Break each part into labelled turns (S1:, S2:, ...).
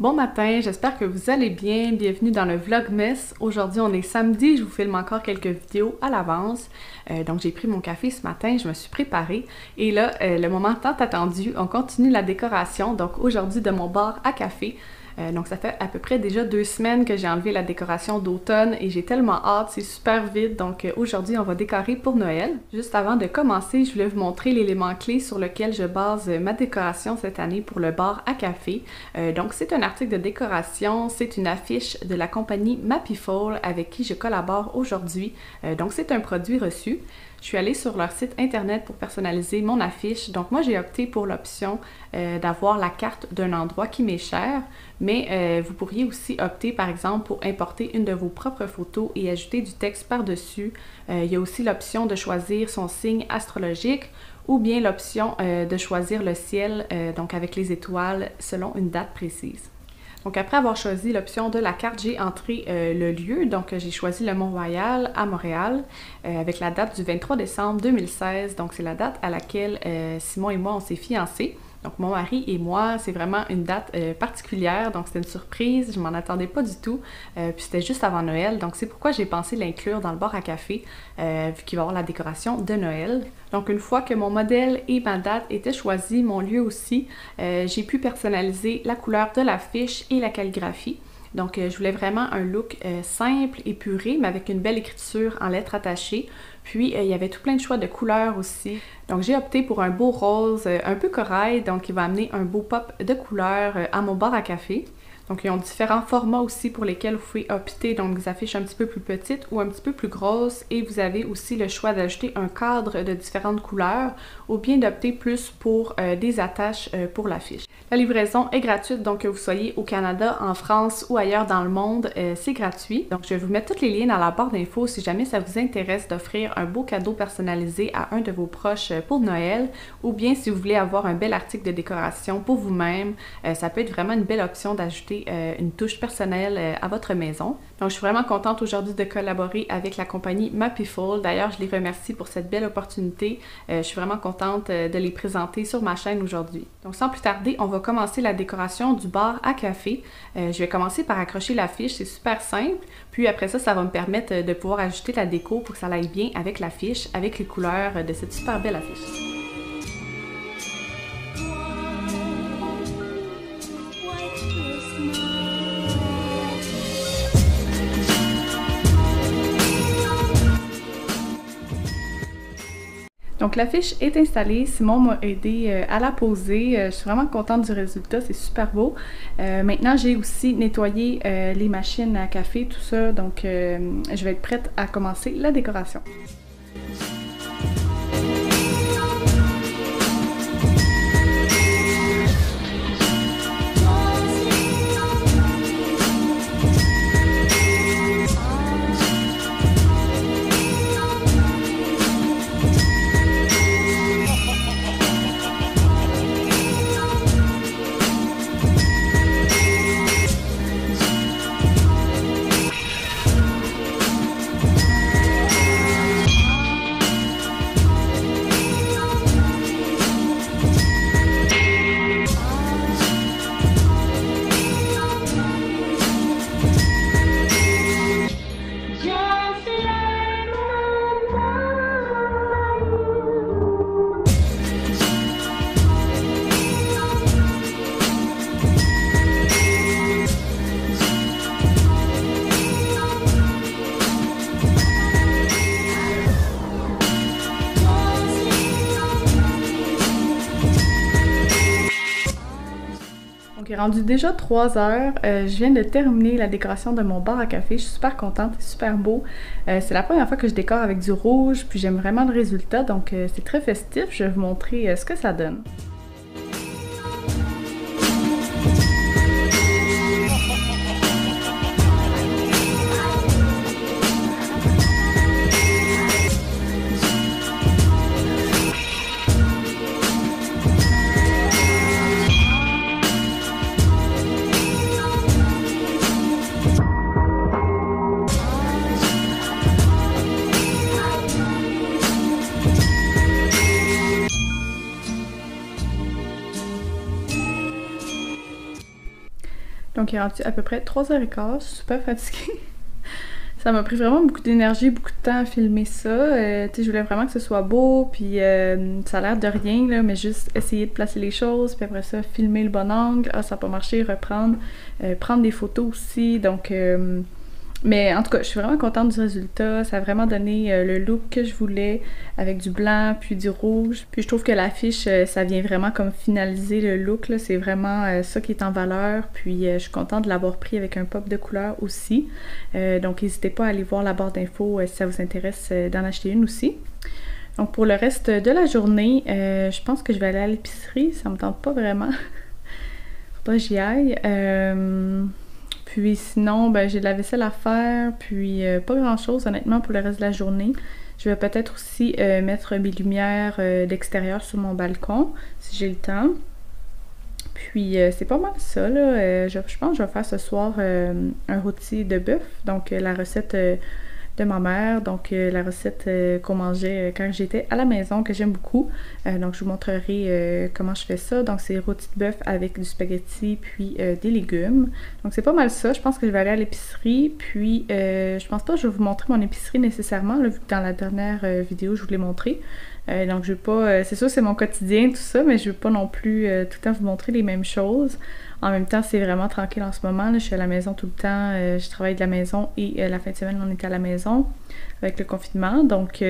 S1: Bon matin, j'espère que vous allez bien. Bienvenue dans le Vlogmas. Aujourd'hui, on est samedi, je vous filme encore quelques vidéos à l'avance. Donc, j'ai pris mon café ce matin, je me suis préparée. Et là, le moment tant attendu, on continue la décoration. Donc, aujourd'hui, de mon bar à café. Donc ça fait à peu près déjà 2 semaines que j'ai enlevé la décoration d'automne et j'ai tellement hâte, c'est super vite. Donc aujourd'hui on va décorer pour Noël. Juste avant de commencer, je voulais vous montrer l'élément clé sur lequel je base ma décoration cette année pour le bar à café. Donc c'est un article de décoration, c'est une affiche de la compagnie Mapifol avec qui je collabore aujourd'hui. Donc c'est un produit reçu. Je suis allée sur leur site internet pour personnaliser mon affiche. Donc moi j'ai opté pour l'option d'avoir la carte d'un endroit qui m'est cher, mais vous pourriez aussi opter par exemple pour importer une de vos propres photos et ajouter du texte par-dessus. Il y a aussi l'option de choisir son signe astrologique ou bien l'option de choisir le ciel, donc avec les étoiles selon une date précise. Donc après avoir choisi l'option de la carte, j'ai entré le lieu. Donc j'ai choisi le Mont-Royal à Montréal avec la date du 23 décembre 2016. Donc c'est la date à laquelle Simon et moi on s'est fiancés. Donc mon mari et moi, c'est vraiment une date particulière, donc c'était une surprise, je m'en attendais pas du tout, puis c'était juste avant Noël, donc c'est pourquoi j'ai pensé l'inclure dans le bar à café, vu qu'il va y avoir la décoration de Noël. Donc une fois que mon modèle et ma date étaient choisis, mon lieu aussi, j'ai pu personnaliser la couleur de l'affiche et la calligraphie. Donc je voulais vraiment un look simple, épuré, mais avec une belle écriture en lettres attachées. Puis il y avait tout plein de choix de couleurs aussi. Donc j'ai opté pour un beau rose, un peu corail, donc il va amener un beau pop de couleurs à mon bar à café. Donc ils ont différents formats aussi pour lesquels vous pouvez opter, donc des affiches un petit peu plus petites ou un petit peu plus grosses, et vous avez aussi le choix d'ajouter un cadre de différentes couleurs ou bien d'opter plus pour des attaches pour l'affiche. La livraison est gratuite, donc que vous soyez au Canada, en France ou ailleurs dans le monde, c'est gratuit. Donc je vais vous mettre tous les liens dans la barre d'infos si jamais ça vous intéresse d'offrir un beau cadeau personnalisé à un de vos proches pour Noël, ou bien si vous voulez avoir un bel article de décoration pour vous-même, ça peut être vraiment une belle option d'ajouter une touche personnelle à votre maison. Donc je suis vraiment contente aujourd'hui de collaborer avec la compagnie Mapifol. D'ailleurs, je les remercie pour cette belle opportunité. Je suis vraiment contente de les présenter sur ma chaîne aujourd'hui. Donc sans plus tarder, on va commencer la décoration du bar à café. Je vais commencer par accrocher l'affiche, c'est super simple. Puis après ça, ça va me permettre de pouvoir ajouter la déco pour que ça aille bien avec l'affiche, avec les couleurs de cette super belle affiche. Donc l'affiche est installée, Simon m'a aidé à la poser, je suis vraiment contente du résultat, c'est super beau. Maintenant j'ai aussi nettoyé les machines à café, tout ça, donc je vais être prête à commencer la décoration. Donc il est rendu déjà 3 heures, je viens de terminer la décoration de mon bar à café, je suis super contente, c'est super beau. C'est la première fois que je décore avec du rouge, puis j'aime vraiment le résultat, donc c'est très festif, je vais vous montrer ce que ça donne. Donc il est rendu à peu près 3h15, je suis super fatiguée. Ça m'a pris vraiment beaucoup d'énergie, beaucoup de temps à filmer ça. Tu sais, je voulais vraiment que ce soit beau, puis ça a l'air de rien, là, mais juste essayer de placer les choses, puis après ça, filmer le bon angle. Ah, ça n'a pas marché, reprendre. Prendre des photos aussi, donc... mais en tout cas, je suis vraiment contente du résultat. Ça a vraiment donné le look que je voulais, avec du blanc puis du rouge. Puis je trouve que l'affiche, ça vient vraiment comme finaliser le look, là. C'est vraiment ça qui est en valeur. Puis je suis contente de l'avoir pris avec un pop de couleur aussi. Donc n'hésitez pas à aller voir la barre d'infos si ça vous intéresse d'en acheter une aussi. Donc pour le reste de la journée, je pense que je vais aller à l'épicerie. Ça me tente pas vraiment. Faut pas que j'y aille. Puis sinon, ben, j'ai de la vaisselle à faire, puis pas grand-chose honnêtement pour le reste de la journée. Je vais peut-être aussi mettre mes lumières d'extérieur sur mon balcon, si j'ai le temps. Puis c'est pas mal ça, là. Je pense que je vais faire ce soir un rôti de bœuf, donc la recette de ma mère, donc la recette qu'on mangeait quand j'étais à la maison, que j'aime beaucoup. Donc je vous montrerai comment je fais ça. Donc c'est rôti de bœuf avec du spaghetti puis des légumes. Donc c'est pas mal ça. Je pense que je vais aller à l'épicerie, puis je pense pas que je vais vous montrer mon épicerie nécessairement, là, vu que dans la dernière vidéo je vous l'ai montré. Donc je veux pas, c'est sûr c'est mon quotidien tout ça, mais je veux pas non plus tout le temps vous montrer les mêmes choses. En même temps, c'est vraiment tranquille en ce moment, là. Je suis à la maison tout le temps, je travaille de la maison et la fin de semaine on est à la maison avec le confinement, donc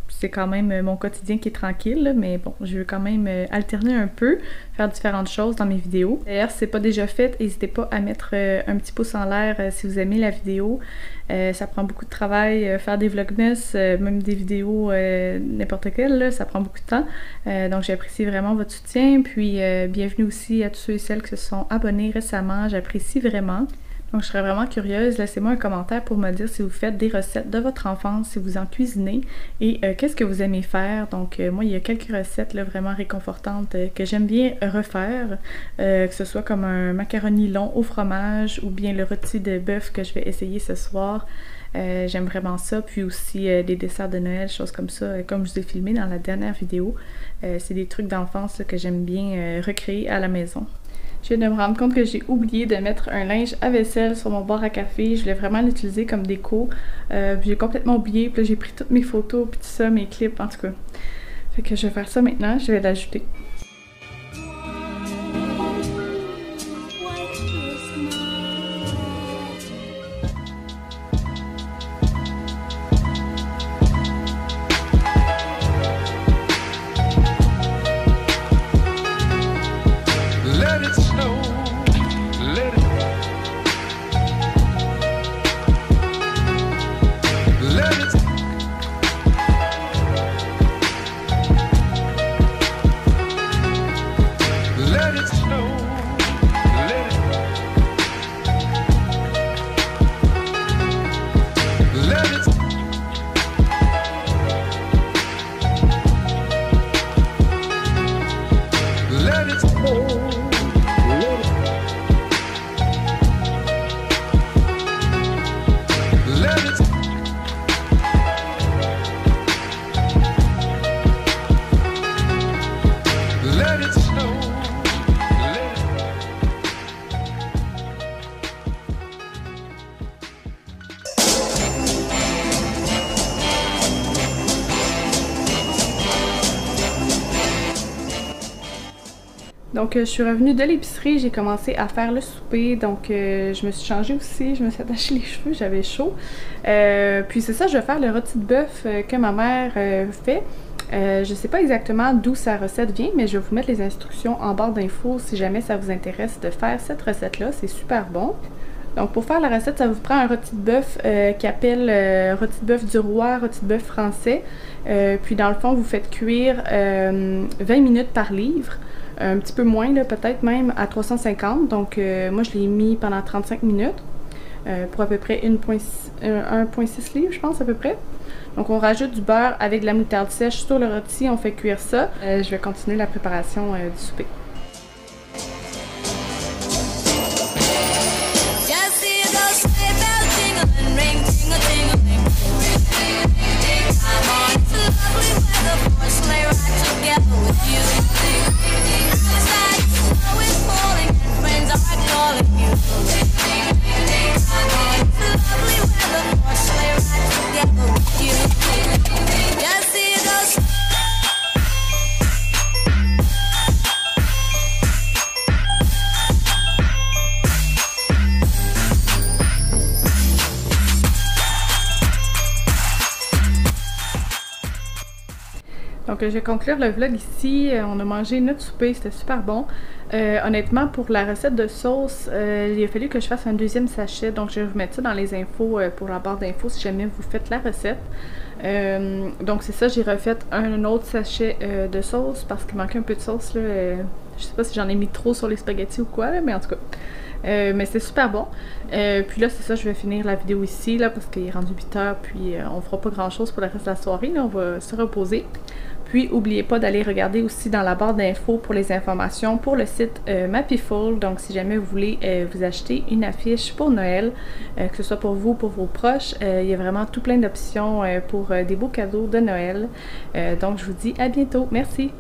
S1: c'est quand même mon quotidien qui est tranquille, là, mais bon, je veux quand même alterner un peu, faire différentes choses dans mes vidéos. D'ailleurs, si c'est pas déjà fait, n'hésitez pas à mettre un petit pouce en l'air si vous aimez la vidéo. Ça prend beaucoup de travail, faire des vlogmas, même des vidéos n'importe quelles, là, ça prend beaucoup de temps. Donc j'apprécie vraiment votre soutien, puis bienvenue aussi à tous ceux et celles qui se sont abonnés récemment, j'apprécie vraiment. Donc je serais vraiment curieuse, laissez-moi un commentaire pour me dire si vous faites des recettes de votre enfance, si vous en cuisinez et qu'est-ce que vous aimez faire. Donc moi il y a quelques recettes là, vraiment réconfortantes que j'aime bien refaire, que ce soit comme un macaroni long au fromage ou bien le rôti de bœuf que je vais essayer ce soir. J'aime vraiment ça, puis aussi des desserts de Noël, choses comme ça, comme je vous ai filmé dans la dernière vidéo. C'est des trucs d'enfance que j'aime bien recréer à la maison. Je viens de me rendre compte que j'ai oublié de mettre un linge à vaisselle sur mon bar à café. Je voulais vraiment l'utiliser comme déco. J'ai complètement oublié, puis là j'ai pris toutes mes photos, puis tout ça, mes clips en tout cas. Fait que je vais faire ça maintenant, je vais l'ajouter. Donc je suis revenue de l'épicerie, j'ai commencé à faire le souper, donc je me suis changée aussi, je me suis attachée les cheveux, j'avais chaud. Puis c'est ça, je vais faire le rôti de bœuf que ma mère fait. Je sais pas exactement d'où sa recette vient, mais je vais vous mettre les instructions en barre d'infos si jamais ça vous intéresse de faire cette recette-là, c'est super bon. Donc pour faire la recette, ça vous prend un rôti de bœuf qui appelle rôti de bœuf du roi, rôti de bœuf français. Puis dans le fond, vous faites cuire 20 minutes par livre. Un petit peu moins, peut-être même à 350. Donc moi je l'ai mis pendant 35 minutes pour à peu près 1,6 livres, je pense à peu près. Donc on rajoute du beurre avec de la moutarde sèche sur le rôti, on fait cuire ça. Je vais continuer la préparation du souper. Donc, je vais conclure le vlog ici. On a mangé notre souper, c'était super bon. Honnêtement, pour la recette de sauce, il a fallu que je fasse un deuxième sachet. Donc, je vais vous mettre ça dans les infos pour la barre d'infos si jamais vous faites la recette. Donc, c'est ça, j'ai refait un autre sachet de sauce parce qu'il manquait un peu de sauce. Là, je sais pas si j'en ai mis trop sur les spaghettis ou quoi, là, mais en tout cas. Mais c'était super bon. Puis là, c'est ça, je vais finir la vidéo ici là, parce qu'il est rendu 8h. Puis on fera pas grand chose pour le reste de la soirée. Là, on va se reposer. Puis, n'oubliez pas d'aller regarder aussi dans la barre d'infos pour les informations pour le site Mapiful. Donc, si jamais vous voulez vous acheter une affiche pour Noël, que ce soit pour vous ou pour vos proches, il y a vraiment tout plein d'options pour des beaux cadeaux de Noël. Donc, je vous dis à bientôt. Merci!